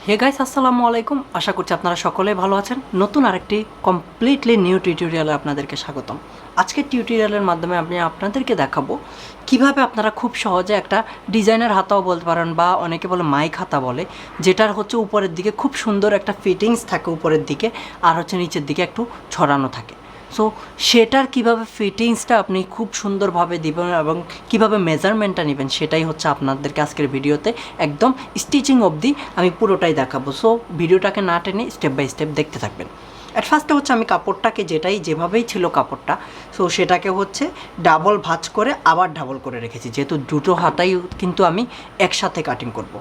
Hey guys, আসসালামু আলাইকুম। আশা করছি আপনারা সকলেই ভালো আছেন। নতুন আরেকটি কমপ্লিটলি নিউ টিউটোরিয়ালে আপনাদেরকে স্বাগতম। আজকের টিউটোরিয়ালের মাধ্যমে আমি আপনাদেরকে দেখাবো কিভাবে আপনারা খুব সহজে একটা ডিজাইনার হাতাও বলতে পারেন বা অনেকে বলে মাইক হাতা বলে, যেটার হচ্ছে উপরের দিকে খুব সুন্দর একটা ফিটিংস থাকে উপরের দিকে, আর হচ্ছে নিচের দিকে একটু ছড়ানো থাকে। সো সেটার কিভাবে ফিটিংসটা আপনি খুব সুন্দরভাবে দিবেন এবং কিভাবে মেজারমেন্টটা নেবেন সেটাই হচ্ছে আপনাদেরকে আজকের ভিডিওতে একদম স্টিচিং অবধি আমি পুরোটাই দেখাবো। সো ভিডিওটাকে না টেনে স্টেপ বাই স্টেপ দেখতে থাকবেন। অ্যাট ফার্স্টে হচ্ছে আমি কাপড়টাকে যেভাবেই ছিল কাপড়টা, সো সেটাকে হচ্ছে ডাবল ভাঁজ করে আবার ডাবল করে রেখেছি, যেহেতু দুটো হাতাই কিন্তু আমি একসাথে কাটিং করব।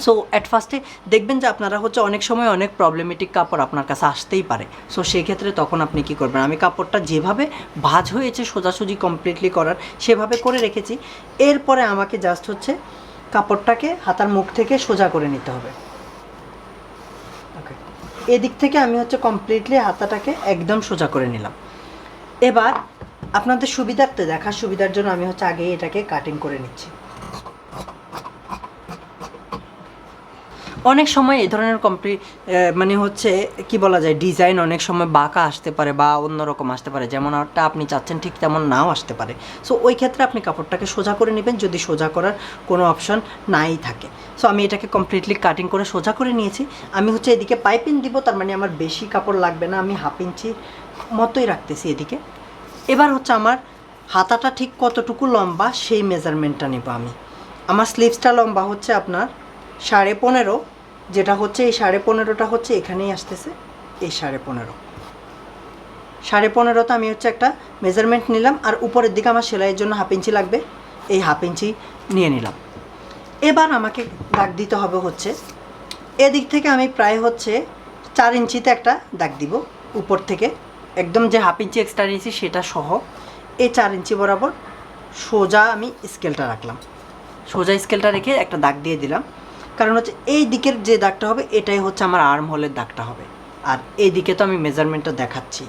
সো অ্যাট ফার্স্টে দেখবেন যে আপনারা হচ্ছে অনেক সময় অনেক প্রবলেমেটিক কাপড় আপনার কাছে আসতেই পারে। সো সেক্ষেত্রে তখন আপনি কী করবেন, আমি কাপড়টা যেভাবে ভাঁজ হয়েছে সোজাসুজি কমপ্লিটলি করার সেভাবে করে রেখেছি। এরপরে আমাকে জাস্ট হচ্ছে কাপড়টাকে হাতার মুখ থেকে সোজা করে নিতে হবে। ওকে, এদিক থেকে আমি হচ্ছে কমপ্লিটলি হাতাটাকে একদম সোজা করে নিলাম। এবার আপনাদের সুবিধার্থে দেখার সুবিধার জন্য আমি হচ্ছে আগে এটাকে কাটিং করে নিচ্ছি। অনেক সময় এই ধরনের মানে হচ্ছে কি বলা যায়, ডিজাইন অনেক সময় বাঁকা আসতে পারে বা অন্যরকম আসতে পারে, যেমনটা আপনি চাচ্ছেন ঠিক তেমন নাও আসতে পারে। সো ওই ক্ষেত্রে আপনি কাপড়টাকে সোজা করে নেবেন যদি সোজা করার কোনো অপশন নাই থাকে। সো আমি এটাকে কমপ্লিটলি কাটিং করে সোজা করে নিয়েছি। আমি হচ্ছে এদিকে পাইপিং দিব, তার মানে আমার বেশি কাপড় লাগবে না, আমি 1/2 ইঞ্চি মতোই রাখতেছি এদিকে। এবার হচ্ছে আমার হাতাটা ঠিক কতটুকু লম্বা সেই মেজারমেন্টটা নেব আমি। আমার স্লিভসটা লম্বা হচ্ছে আপনার 15.5, যেটা হচ্ছে এই 15.5টা হচ্ছে এখানেই আসতেছে, এই 15.5তে আমি হচ্ছে একটা মেজারমেন্ট নিলাম। আর উপরের দিকে আমার সেলাইয়ের জন্য 1/2 ইঞ্চি লাগবে, এই 1/2 ইঞ্চি নিয়ে নিলাম। এবার আমাকে দাগ দিতে হবে হচ্ছে এদিক থেকে আমি প্রায় হচ্ছে 4 ইঞ্চিতে একটা দাগ দিব উপর থেকে, একদম যে 1/2 ইঞ্চি এক্সট্রা নিয়েছি সেটা সহ এই 4 ইঞ্চি বরাবর সোজা আমি স্কেলটা রাখলাম। সোজা স্কেলটা রেখে একটা দাগ দিয়ে দিলাম, কারণ হচ্ছে এই দিকের যে দাগটা হবে এটাই হচ্ছে আমার আর্ম হোলের দাগটা হবে, আর এই দিকে তো আমি মেজারমেন্টটা দেখাচ্ছি।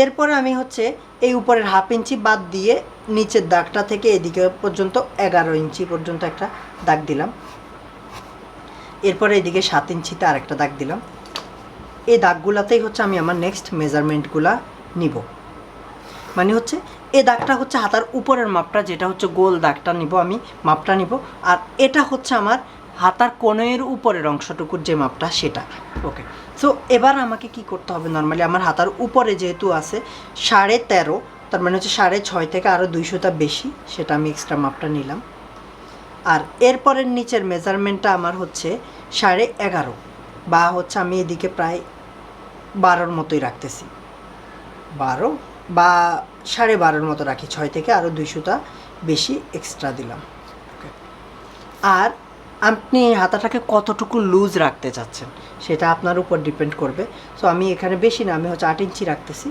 এরপরে আমি হচ্ছে এই উপরের 1/2 ইঞ্চি বাদ দিয়ে নিচের দাগটা থেকে এদিকে পর্যন্ত 11 ইঞ্চি পর্যন্ত একটা দাগ দিলাম। এরপরে এদিকে 7 ইঞ্চিতে আরেকটা দাগ দিলাম। এই দাগগুলোতেই হচ্ছে আমি আমার নেক্সট মেজারমেন্টগুলা নিব। মানে হচ্ছে এই দাগটা হচ্ছে হাতার উপরের মাপটা, যেটা হচ্ছে গোল দাগটা নিব, আমি মাপটা নিব। আর এটা হচ্ছে আমার হাতার কোণের উপরের অংশটুকুর যে মাপটা সেটা। ওকে, সো এবার আমাকে কি করতে হবে, নর্মালি আমার হাতার উপরে যেহেতু আছে 13.5, তার মানে হচ্ছে 6.5 থেকে আরও 200টা বেশি, সেটা আমি এক্সট্রা মাপটা নিলাম। আর এরপরের নিচের মেজারমেন্টটা আমার হচ্ছে 11.5, বা হচ্ছে আমি এদিকে প্রায় 12-র মতোই রাখতেছি, 12 বা 12.5-র মতো রাখি, 6 থেকে আরও 200টা বেশি এক্সট্রা দিলাম। আর আপনি হাতাটাকে কতটুকু লুজ রাখতে চাচ্ছেন সেটা আপনার উপর ডিপেন্ড করবে। সো আমি এখানে বেশি না, আমি হচ্ছে 8 ইঞ্চি রাখতেছি,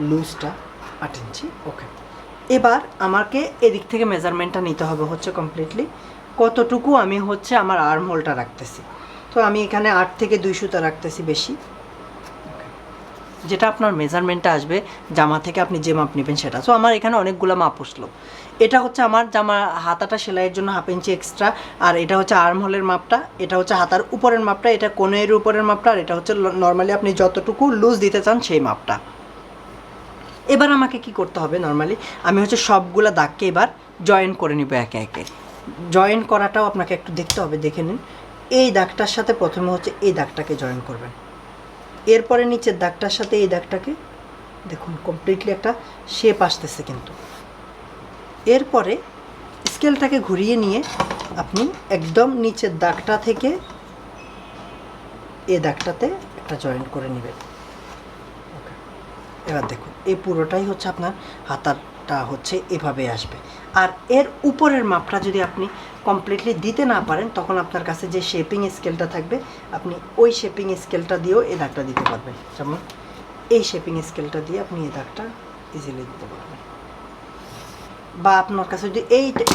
লুজটা 8 ইঞ্চি। ওকে, এবার আমাকে এদিক থেকে মেজারমেন্টটা নিতে হবে হচ্ছে কমপ্লিটলি কতটুকু আমি হচ্ছে আমার আর্ম হোলটা রাখতেছি। তো আমি এখানে 8 থেকে 200টা রাখতেছি বেশি, যেটা আপনার মেজারমেন্টটা আসবে জামা থেকে আপনি যে মাপ নেবেন সেটা। সো আমার এখানে অনেকগুলো মাপ আসলো। এটা হচ্ছে আমার জামা হাতাটা সেলাইয়ের জন্য 1/2 ইঞ্চি এক্সট্রা, আর এটা হচ্ছে আর্ম হোলের মাপটা, এটা হচ্ছে হাতার উপরের মাপটা, এটা কোণের উপরের মাপটা, আর এটা হচ্ছে নর্মালি আপনি যতটুকু লুজ দিতে চান সেই মাপটা। এবার আমাকে কি করতে হবে, নর্মালি আমি হচ্ছে সবগুলা দাগকে এবার জয়েন করে নিব একে একে। জয়েন করাটাও আপনাকে একটু দেখতে হবে, দেখে নিন। এই দাগটার সাথে প্রথমে হচ্ছে এই দাগটাকে জয়েন করবেন, এরপরে নিচের দাগটার সাথে এই দাগটাকে, দেখুন কমপ্লিটলি একটা শেপ আসতেছে কিন্তু। এরপরে স্কেলটাকে ঘুরিয়ে নিয়ে আপনি একদম নিচের দাগটা থেকে এই দাগটাতে একটা জয়েন্ট করে নেবেন। ওকে, এবার দেখুন এই পুরোটাই হচ্ছে আপনার হাতাটা হচ্ছে এভাবে আসবে। আর এর উপরের মাপটা যদি আপনি কমপ্লিটলি দিতে না পারেন, তখন আপনার কাছে যে শেপিং স্কেলটা থাকবে আপনি ওই শেপিং স্কেলটা দিয়েও এই দাগটা দিতে পারবেন। যেমন এই শেপিং স্কেলটা দিয়ে আপনি এই দাগটা ইজিলি দিতে পারবেন, বা আপনার কাছে যদি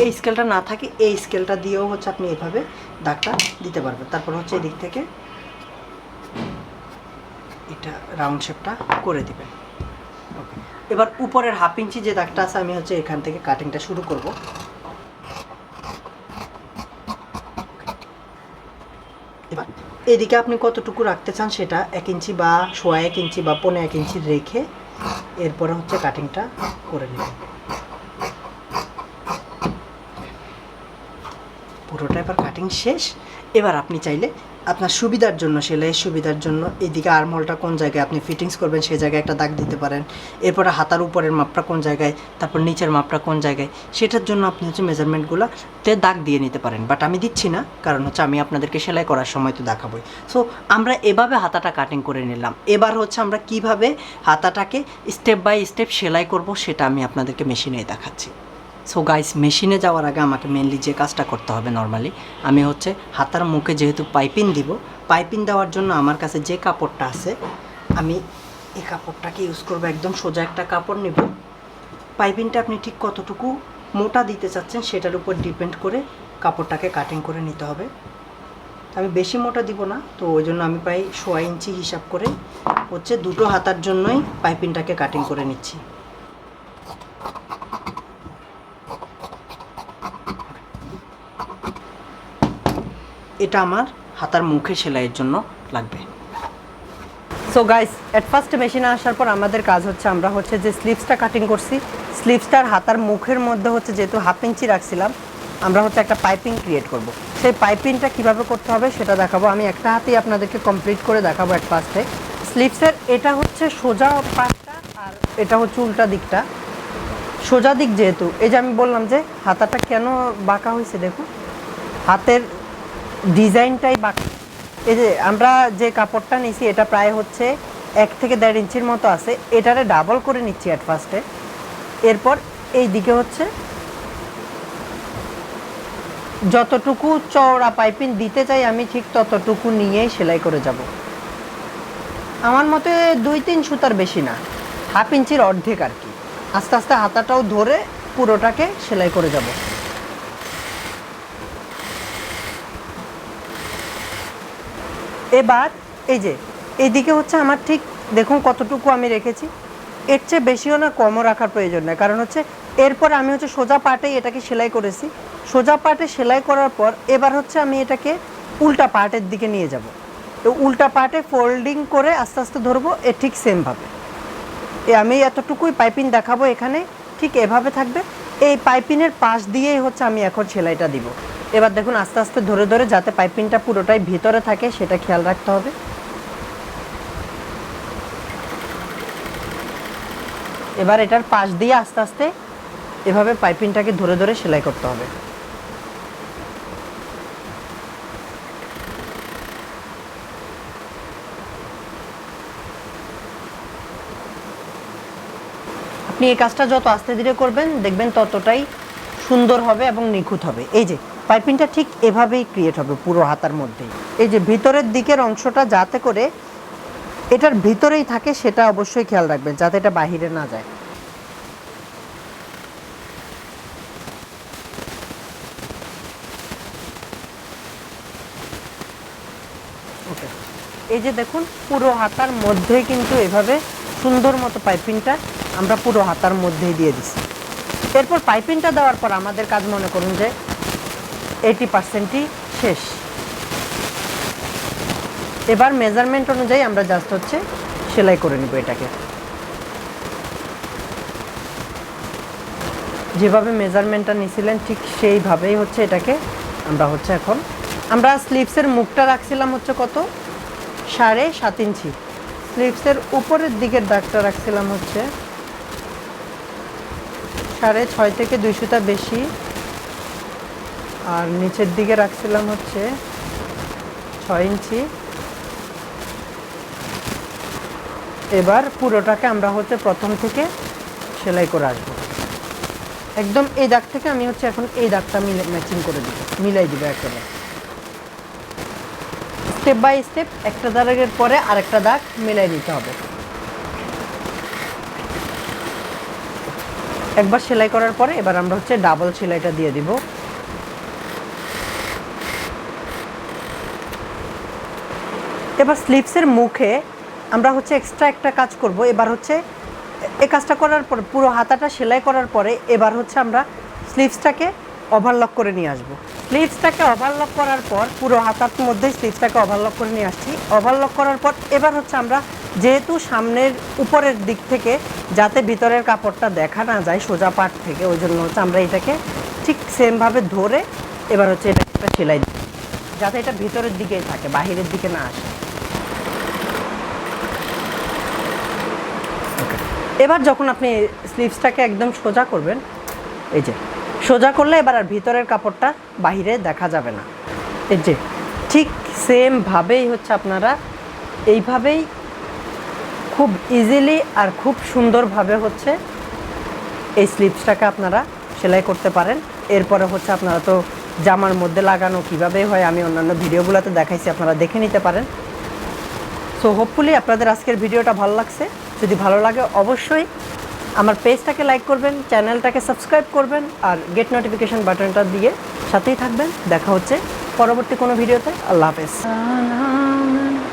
এই স্কেলটা না থাকে এই স্কেলটা দিয়েও হচ্ছে আপনি এভাবে দাগটা দিতে পারবেন। তারপর হচ্ছে এই দিক থেকে এটা রাউন্ড শেপটা করে দিবেন। ওকে, এবার উপরের 1/2 ইঞ্চি যে দাগটা আছে আমি হচ্ছে এখান থেকে কাটিংটা শুরু করব। এবার এদিকে আপনি কতটুকু রাখতে চান সেটা 1 ইঞ্চি বা সোয়া 1 ইঞ্চি বা পৌনে 1 ইঞ্চি রেখে এরপরে হচ্ছে কাটিংটা করে নেবেন। পুরোটা এবার কাটিং শেষ। এবার আপনি চাইলে আপনার সুবিধার জন্য, সেলাইয়ের সুবিধার জন্য এদিকে আর্মহোলটা কোন জায়গায় আপনি ফিটিংস করবেন সেই জায়গায় একটা দাগ দিতে পারেন। এরপরে হাতার উপরের মাপটা কোন জায়গায়, তারপর নিচের মাপটা কোন জায়গায়, সেটার জন্য আপনি হচ্ছে মেজারমেন্টগুলোতে দাগ দিয়ে নিতে পারেন। বাট আমি দিচ্ছি না, কারণ হচ্ছে আমি আপনাদেরকে সেলাই করার সময় তো দেখাবই। সো আমরা এভাবে হাতাটা কাটিং করে নিলাম। এবার হচ্ছে আমরা কিভাবে হাতাটাকে স্টেপ বাই স্টেপ সেলাই করব সেটা আমি আপনাদেরকে মেশিনে দেখাচ্ছি। সো গাইস, মেশিনে যাওয়ার আগে আমাকে মেনলি যে কাজটা করতে হবে, নর্মালি আমি হচ্ছে হাতার মুখে যেহেতু পাইপিং দিব, পাইপিং দেওয়ার জন্য আমার কাছে যে কাপড়টা আছে আমি এই কাপড়টাকে ইউজ করব। একদম সোজা একটা কাপড় নেব। পাইপিংটা আপনি ঠিক কতটুকু মোটা দিতে চাচ্ছেন সেটার উপর ডিপেন্ড করে কাপড়টাকে কাটিং করে নিতে হবে। আমি বেশি মোটা দিব না, তো ওই জন্য আমি প্রায় সোয়া ইঞ্চি হিসাব করে হচ্ছে দুটো হাতার জন্যই পাইপিংটাকে কাটিং করে নিচ্ছি। এটা আমার হাতার মুখে সেলাইয়ের জন্য লাগবে। সো গাইস, এট ফার্স্ট মেশিনে আসার পর আমাদের কাজ হচ্ছে আমরা হচ্ছে যে স্লিভসটা কাটিং করছি, স্লিভসটার হাতার মুখের মধ্যে হচ্ছে যেহেতু 1/2 ইঞ্চি রাখছিলাম, আমরা হচ্ছে একটা পাইপিং ক্রিয়েট করব। সেই পাইপিংটা কিভাবে করতে হবে সেটা দেখাবো। আমি একটা হাতেই আপনাদেরকে কমপ্লিট করে দেখাবো এট ফার্স্টে। স্লিভসের এটা হচ্ছে সোজা পাশটা আর এটা হচ্ছে উল্টা দিকটা। সোজা দিক যেহেতু, এই যে আমি বললাম যে হাতাটা কেন বাঁকা হয়েছে, দেখুন হাতের ডিজাইনটাই বাকি। এই যে আমরা যে কাপড়টা নিছি এটা প্রায় হচ্ছে 1 থেকে 1.5 ইঞ্চির মতো আছে। এটারে ডাবল করে নিচ্ছি অ্যাট ফার্স্টে। এরপর এই দিকে হচ্ছে যতটুকু চওড়া পাইপিং দিতে চাই আমি ঠিক ততটুকু নিয়েই সেলাই করে যাব। আমার মতে 2-3 সুতার বেশি না, 1/2 ইঞ্চির অর্ধেক আর কি। আস্তে আস্তে হাতাটাও ধরে পুরোটাকে সেলাই করে যাব। এবার এই যে এইদিকে হচ্ছে আমার ঠিক দেখুন কতটুকু আমি রেখেছি, এর চেয়ে বেশিও না কমও রাখার প্রয়োজন নেই। কারণ হচ্ছে এরপর আমি হচ্ছে সোজা পার্টেই এটাকে সেলাই করেছি। সোজা পার্টে সেলাই করার পর এবার হচ্ছে আমি এটাকে উল্টা পার্টের দিকে নিয়ে যাব। তো উল্টা পার্টে ফোল্ডিং করে আস্তে আস্তে ধরবো, এ ঠিক সেমভাবে আমি এতটুকুই পাইপিং দেখাবো এখানে, ঠিক এভাবে থাকবে। এই পাইপিংয়ের পাশ দিয়েই হচ্ছে আমি এখন সেলাইটা দিব। এবার দেখুন আস্তে আস্তে ধরে ধরে যাতে পাইপিংটা পুরোটাই ভিতরে থাকে সেটা খেয়াল রাখতে হবে। এবার এটার পাশ দিয়ে আস্তে আস্তে এভাবে পাইপিংটাকে ধরে ধরে সেলাই করতে হবে। আপনি এই কাজটা যত আস্তে ধীরে করবেন দেখবেন ততটাই সুন্দর হবে এবং নিখুঁত হবে। এই যে পাইপিংটা ঠিক এভাবেই ক্রিয়েট হবে পুরো হাতার মধ্যেই। এই যে ভিতরের দিকের অংশটা যাতে করে এটার ভিতরেই থাকে সেটা অবশ্যই খেয়াল রাখবেন যাতে এটা বাহিরে না যায়। ওকে, এই যে দেখুন পুরো হাতার মধ্যেই কিন্তু এভাবে সুন্দর মতো পাইপিংটা আমরা পুরো হাতার মধ্যেই দিয়ে দিচ্ছি। এরপর পাইপিংটা দেওয়ার পর আমাদের কাজ মনে করুন যে 80%ই শেষ। এবার মেজারমেন্ট অনুযায়ী আমরা জাস্ট হচ্ছে সেলাই করে নিব। এটাকে যেভাবে মেজারমেন্টটা নিয়েছিলেন ঠিক সেইভাবেই হচ্ছে এটাকে আমরা হচ্ছে এখন আমরা স্লিভসের মুখটা রাখছিলাম হচ্ছে কত 7.5 ইঞ্চি, স্লিভসের উপরের দিকের দাগটা রাখছিলাম হচ্ছে 6.5 থেকে 2 সুতা বেশি, আর নিচের দিকে রাখছিলাম হচ্ছে 6 ইঞ্চি। এবার পুরোটাকে আমরা হচ্ছে প্রথম থেকে সেলাই করে আসবো। একদম এই দাগ থেকে আমি হচ্ছে এখন এই দাগটা ম্যাচিং করে দিব, মিলাই দিব একেবারে স্টেপ বাই স্টেপ। একটা দাগের পরে আরেকটা দাগ মিলাই নিতে হবে। একবার সেলাই করার পরে এবার আমরা হচ্ছে ডাবল সেলাইটা দিয়ে দিব। এবার স্লিভসের মুখে আমরা হচ্ছে এক্সট্রা একটা কাজ করব। এবার হচ্ছে এই কাজটা করার পর পুরো হাতাটা সেলাই করার পরে এবার হচ্ছে আমরা স্লিভসটাকে ওভারলক করে নিয়ে আসব। স্লিভসটাকে ওভারলক করার পর পুরো হাতার মধ্যে স্লিভসটাকে ওভারলক করে নিয়ে আসছি। ওভারলক করার পর এবার হচ্ছে আমরা যেহেতু সামনের উপরের দিক থেকে যাতে ভিতরের কাপড়টা দেখা না যায় সোজা পাট থেকে, ওই জন্য হচ্ছে আমরা এটাকে ঠিক সেমভাবে ধরে এবার হচ্ছে এটা একটা সেলাই দিই যাতে এটা ভিতরের দিকেই থাকে, বাহিরের দিকে না আসে। এবার যখন আপনি স্লিভসটাকে একদম সোজা করবেন, এই যে সোজা করলে এবার আর ভিতরের কাপড়টা বাহিরে দেখা যাবে না। এই যে ঠিক সেমভাবেই হচ্ছে আপনারা এইভাবেই খুব ইজিলি আর খুব সুন্দরভাবে হচ্ছে এই স্লিভসটাকে আপনারা সেলাই করতে পারেন। এরপরে হচ্ছে আপনারা তো জামার মধ্যে লাগানো কীভাবে হয় আমি অন্যান্য ভিডিওগুলোতে দেখাইছি, আপনারা দেখে নিতে পারেন। সো হোপফুলি আপনাদের আজকের ভিডিওটা ভালো লাগছে। যদি ভালো লাগে অবশ্যই আমার পেজটাকে লাইক করবেন, চ্যানেলটাকে সাবস্ক্রাইব করবেন আর গেট নোটিফিকেশন বাটনটা দিয়ে সাথেই থাকবেন। দেখা হচ্ছে পরবর্তী কোনো ভিডিওতে। আল্লাহ হাফেজ।